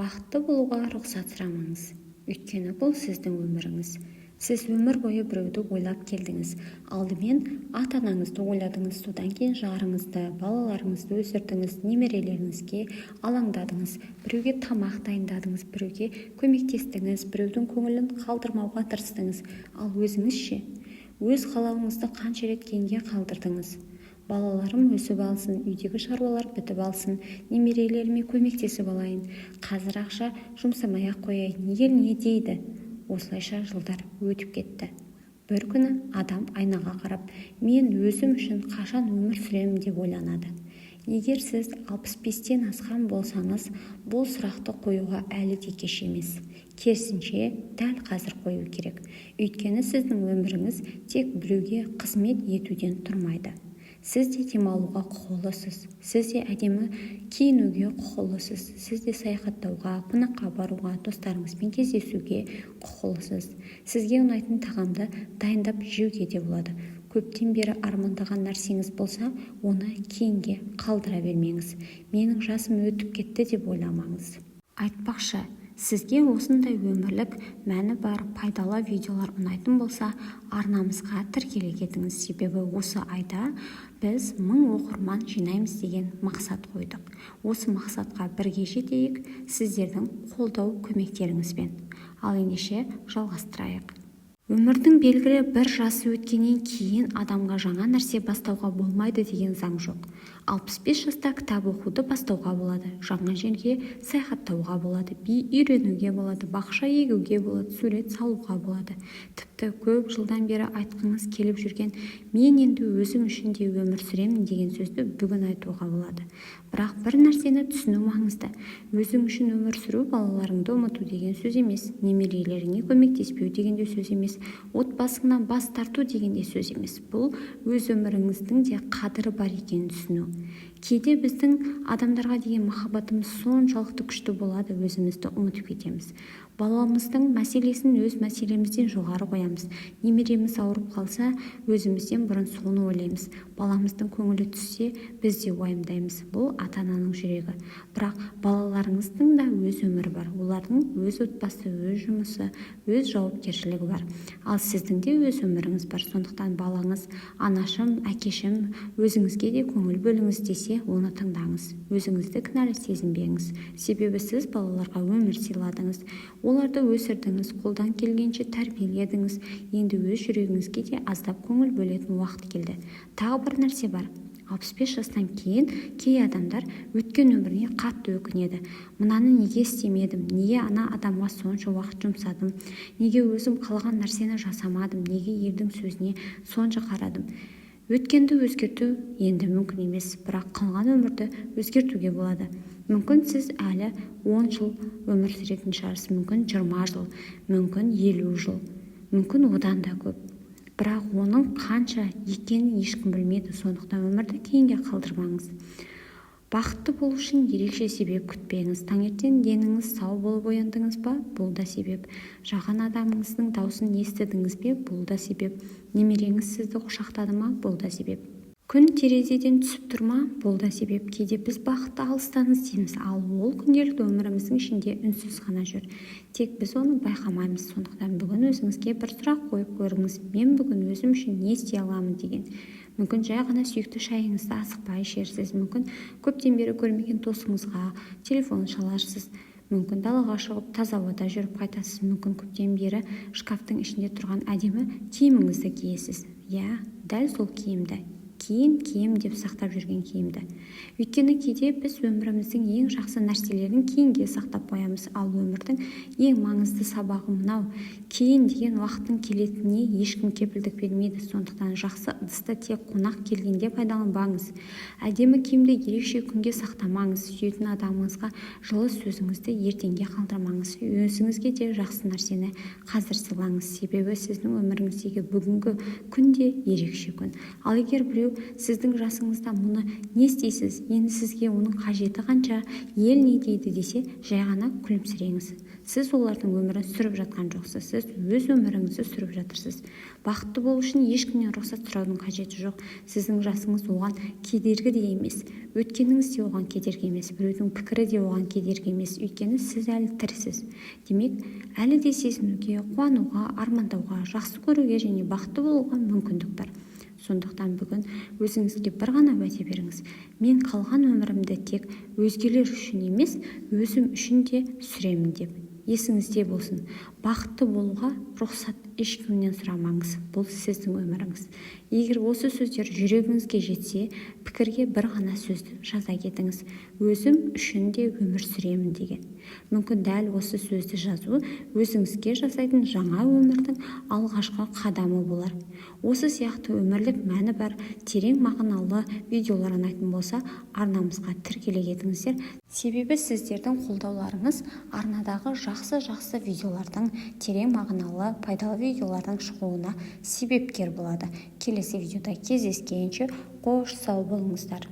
Бақытты болуға рұқсат сұрамаңыз. Өйткені бұл сіздің өміріңіз. Сіз өмір бойы біреуді ойлап келдіңіз. Алдымен ата-анаңызды ойладыңыз, содан кейін жарыңызды, балаларыңызды өсірдіңіз, немерелеріңізге алаңдадыңыз, біреуге тамақ дайындадыңыз, біреуге көмектестіңіз, біреудің көңілін қалдырмауға тырыстыңыз. Ал өзіңіз ше? Өз қалауыңызды қанша рет кейінге қалдырдыңыз? Балаларым өсіп алсын, үйдегі шаруалар бітіп алсын, немерелеріме көмектесіп алайын, қазір ақша жұмсамай-ақ қояйын, ел не дейді? Осылайша жылдар өтіп кетті. Бір күні адам айнаға қарап, мен өзім үшін қашан өмір сүремін деп ойланады. Егер сіз 65-тен асқан болсаңыз, бұл сұрақты қоюға әлі де кеш емес. Керісінше, дәл қазір қою керек. Өйткені сіздің өміріңіз тек біреуге қызмет етуден тұрмайды. Сіз де демалуға құқылысыз, сіз де әдемі киінуге құқылысыз, сіз де саяхаттауға, қонаққа баруға, достарыңызбен кездесуге құқылысыз. Сізге ұнайтын тағамды дайындап жеуге де болады. Көптен бері армандаған нәрсеңіз болса, оны кейінге қалдыра бермеңіз. Менің жасым өтіп кетті деп ойламаңыз. Айтпақшы, сізге осындай өмірлік мәні бар пайдалы видеолар ұнайтын болса, арнамызға тіркеле кетіңіз. Себебі осы айда біз 1000 оқырман жинаймыз деген мақсат қойдық. Осы мақсатқа бірге жетейік сіздердің қолдау көмектеріңізбен. Ал ендеше жалғастырайық. Өмірдің белгілі бір жасы өткеннен кейін адамға жаңа нәрсе бастауға болмайды деген заң жоқ. 65 жаста кітап оқуды бастауға болады, жаңа жерге саяхаттауға болады, би үйренуге болады, бақша егуге болады, сурет салуға болады. Тіпті көп жылдан бері айтқыңыз келіп жүрген мен енді өзім үшін де өмір сүремін деген сөзді бүгін айтуға болады. Бірақ бір нәрсені түсіну маңызды. Өзің үшін өмір сүру балаларыңды ұмыту деген сөз емес, немерелеріңе көмектеспеу деген де сөз емес, отбасыңнан бас тарту деген де сөз емес. Бұл өз өміріңіздің де қадірі бар екенін түсіну. Кейде біздің адамдарға деген махаббатымыз соншалықты күшті болады, өзімізді ұмытып кетеміз. Баламыздың мәселесін өз мәселемізден жоғары қоямыз. Немереміз ауырып қалса, өзімізден бұрын соны ойлаймыз. Баламыздың көңілі түссе, біз де уайымдаймыз. Бұл ата-ананың жүрегі. Бірақ балаларыңыздың да өз өмірі бар. Олардың өз отбасы, өз жұмысы, өз жауапкершілігі бар. Ал сіздің де өз өміріңіз бар. Сондықтан балаңыз, анашым, әкешім, өзіңізге де көңіл бөліңіз десе, оны тыңдаңыз. Өзіңізді кінәлі сезінбеңіз. Себебі сіз балаларға өмір сыйладыңыз. Оларды өсірдіңіз, қолдан келгенше тәрбиеледіңіз. Енді өз жүрегіңізге де аздап көңіл бөлетін уақыт келді. Тағы бір нәрсе бар. 65 жастан кейін кей адамдар өткен өміріне қатты өкінеді. Мынаны неге істемедім? Неге ана адамға сонша уақыт жұмсадым? Неге өзім қалаған нәрсені жасамадым? Неге елдің сөзіне сонша қарадым? Өткенді өзгерту енді мүмкін емес, бірақ қалған өмірді өзгертуге болады. Мүмкін сіз әлі 10 жыл өмір сүретін шығарсыз, мүмкін 20 жыл, мүмкін 50 жыл, мүмкін одан да көп. Бірақ оның қанша екенін ешкім білмейді, сондықтан өмірді кейінге қалдырмаңыз. Бақытты болу үшін ерекше себеп күтпеңіз. Таңертең деніңіз сау болып ояндыңыз ба? Бұл да себеп. Жаған адамыңыздың даусын естідіңіз бе? Бұл да себеп. Немереңіз сізді құшақтады ма? Бұл да себеп. Күн терезеден түсіп тұрма? Бұл да себеп. Кейде біз бақытты алыстан іздейміз, ал ол күнделікті өміріміздің ішінде үнсіз ғана жүр. Тек біз оны байқамаймыз. Сондықтан бүгін өзіңізге бір сұрақ қойып көріңіз. Мен бүгін өзім үшін не істей аламын деген. Мүмкін жай ғана сүйікті шайыңызды асықпай ішерсіз, мүмкін көптен бері көрмеген досыңызға телефон шаларсыз, мүмкін далаға шығып таза ауада жүріп қайтасыз, мүмкін көптен бері шкафтың ішінде тұрған әдемі киіміңізді киесіз. Иә, дәл сол киімді. Киім деп сақтап жүрген киімді. Өйткені кейде біз өміріміздің ең жақсы нәрселерін кейінге сақтап қоямыз, ал өмірдің ең маңызды сабағы мынау. Кейін деген уақыттың келетініне ешкім кепілдік бермейді. Сондықтан жақсы ыдысты тек қонақ келгенде пайдаланбаңыз. Әдемі киімді ерекше күнге сақтамаңыз. Сүйетін адамыңызға жылы сөзіңізді ертеңге қалдырмаңыз. Өзіңізге де жақсы нәрсені қазір сыйлаңыз. Себебі сіздің өміріңіздегі бүгінгі күн де ерекше күн. Ал егер біреу біреу сіздің жасыңызда мұны не істейсіз, енді сізге оның қажеті қанша, ел не дейді десе, жай ғана күлімсіреңіз. Сіз олардың өмірін сүріп жатқан жоқсыз, сіз өз өміріңізді сүріп жатырсыз. Бақытты болу үшін ешкімнен рұқсат сұраудың қажеті жоқ. Сіздің жасыңыз оған кедергі де емес, өткеніңіз де оған кедергі емес, біреудің пікірі де оған кедергі емес, өйткені сіз әлі тірісіз. Демек, әлі де сезінуге, қуануға, армандауға, жақсы көруге және бақытты болуға мүмкіндік бар. Сондықтан бүгін өзіңізге бір ғана уәде беріңіз. Мен қалған өмірімді тек өзгелер үшін емес, өзім үшін де сүремін деп. Есіңізде болсын, бақытты болуға рұқсат ешкімнен сұрамаңыз. Бұл сіздің өміріңіз. Егер осы сөздер жүрегіңізге жетсе, пікірге бір ғана сөзді жаза кетіңіз. Өзім үшін де өмір сүремін деген. Мүмкін дәл осы сөзді жазу өзіңізге жасайтын жаңа өмірдің алғашқы қадамы болар. Осы сияқты өмірлік мәні бар терең мағыналы видеолар ұнайтын болса, арнамызға тіркеле кетіңіздер. Себебі сіздердің қолдауларыңыз арнадағы жақсы видеолардың, терең мағыналы, пайдалы видеолардың шығуына себепкер болады. Келесі видеода кездескенше қош сау болыңыздар.